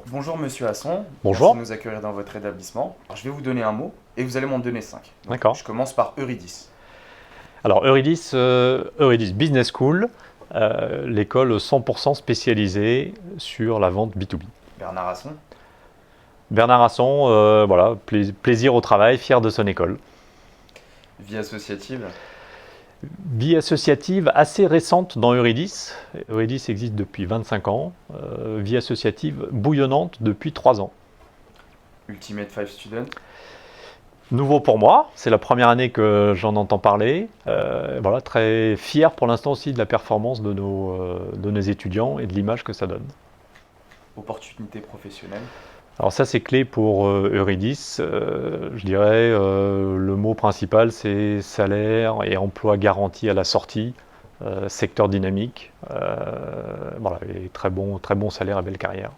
Bonjour Monsieur Hasson, merci Bonjour. de nous accueillir dans votre établissement. Alors, je vais vous donner un mot et vous allez m'en donner 5. Donc, D'accord. je commence par Eurydice. Alors Eurydice Business School, l'école 100% spécialisée sur la vente B2B. Bernard Hasson, Bernard Hasson, voilà, plaisir au travail, fier de son école. vie associative, Vie associative assez récente dans Eurydice. Eurydice existe depuis 25 ans. Vie associative bouillonnante depuis 3 ans. Ultimate 5 Student, Nouveau pour moi, c'est la première année que j'en entends parler. Voilà, très fier pour l'instant aussi de la performance de nos étudiants et de l'image que ça donne. opportunité professionnelle, Alors ça c'est clé pour Eurydice. Je dirais le mot principal c'est salaire et emploi garanti à la sortie, secteur dynamique, voilà, et très bon salaire et belle carrière.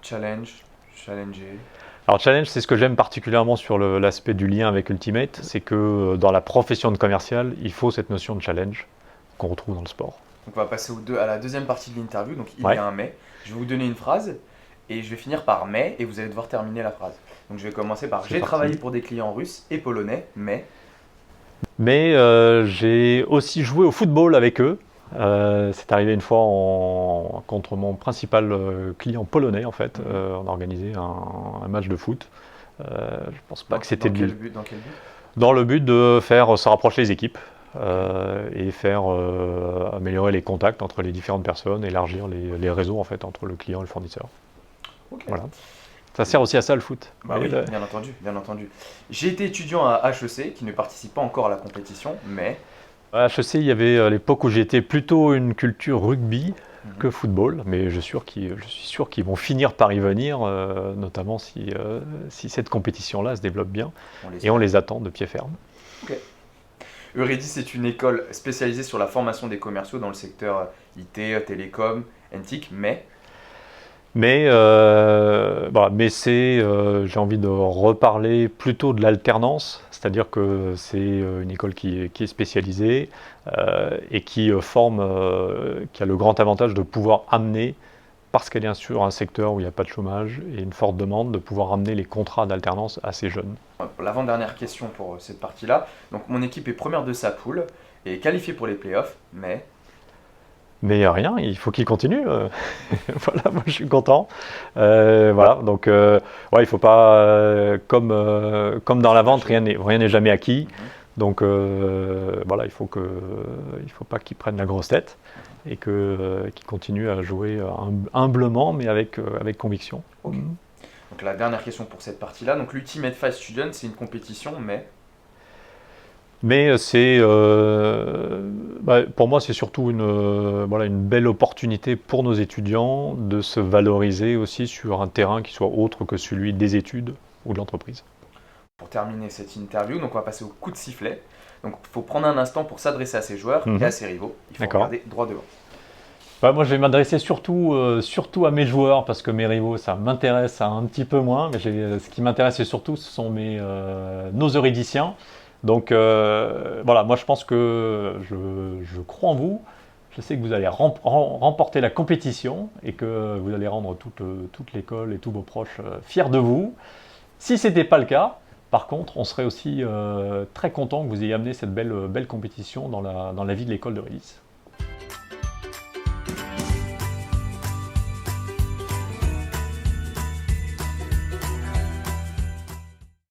challenge, challenger, Alors challenge, c'est ce que j'aime particulièrement sur l'aspect du lien avec Ultimate, c'est que dans la profession de commercial, il faut cette notion de challenge qu'on retrouve dans le sport. Donc on va passer à la deuxième partie de l'interview. Donc il y Ouais, a un mais. Je vais vous donner une phrase et je vais finir par mais et vous allez devoir terminer la phrase. Donc je vais commencer par c'est j'ai travaillé parti. pour des clients russes et polonais, mais Mais j'ai aussi joué au football avec eux. C'est arrivé une fois contre mon principal client polonais en fait. On a organisé un match de foot. Je pense pas que c'était dans quel but? dans le but de faire se rapprocher les équipes et faire améliorer les contacts entre les différentes personnes, élargir les réseaux en fait entre le client et le fournisseur. Ok. Voilà. Ça sert aussi à ça le foot. Bah oui, bien entendu, bien entendu. J'ai été étudiant à HEC, qui ne participe pas encore à la compétition, mais À HEC, il y avait à l'époque où j'étais plutôt une culture rugby mhm, que football, mais je suis sûr qu'ils vont finir par y venir, notamment si cette compétition-là se développe bien, on et on l'espère. les attend de pied ferme. Ok. Eurydice est une école spécialisée sur la formation des commerciaux dans le secteur IT, télécom, NTIC, mais Voilà, mais j'ai envie de reparler plutôt de l'alternance, c'est-à-dire que c'est une école qui est spécialisée et qui forme, qui a le grand avantage de pouvoir amener, parce qu'elle est sur un secteur où il n'y a pas de chômage et une forte demande, de pouvoir amener les contrats d'alternance à ces jeunes. l'avant-dernière question pour cette partie-là. Donc mon équipe est première de sa poule et qualifiée pour les playoffs, mais Mais rien, il faut qu'il continue. Voilà, moi je suis content. Voilà, donc ouais, il faut pas, comme dans se la vente, lâcher. rien n'est jamais acquis. Mhm, Donc voilà, il faut pas qu'il prenne la grosse tête et qu'il continue à jouer humblement, mais avec conviction. ok. Donc la dernière question pour cette partie-là. Donc l'Ultimate 5 Student, c'est une compétition, mais Mais pour moi, c'est surtout voilà, une belle opportunité pour nos étudiants de se valoriser aussi sur un terrain qui soit autre que celui des études ou de l'entreprise. pour terminer cette interview, donc on va passer au coup de sifflet. Donc il faut prendre un instant pour s'adresser à ses joueurs et à Mhm. ses rivaux. Il faut D'accord. regarder droit devant. Bah, moi, je vais m'adresser surtout à mes joueurs parce que mes rivaux, ça m'intéresse un petit peu moins. Mais ce qui m'intéresse surtout, ce sont nos euridiciens. Donc voilà, moi je pense que je crois en vous. Je sais que vous allez remporter la compétition et que vous allez rendre toute l'école et tous vos proches fiers de vous. Si ce n'était pas le cas, par contre, on serait aussi très content que vous ayez amené cette belle compétition dans la vie de l'école de Rélis.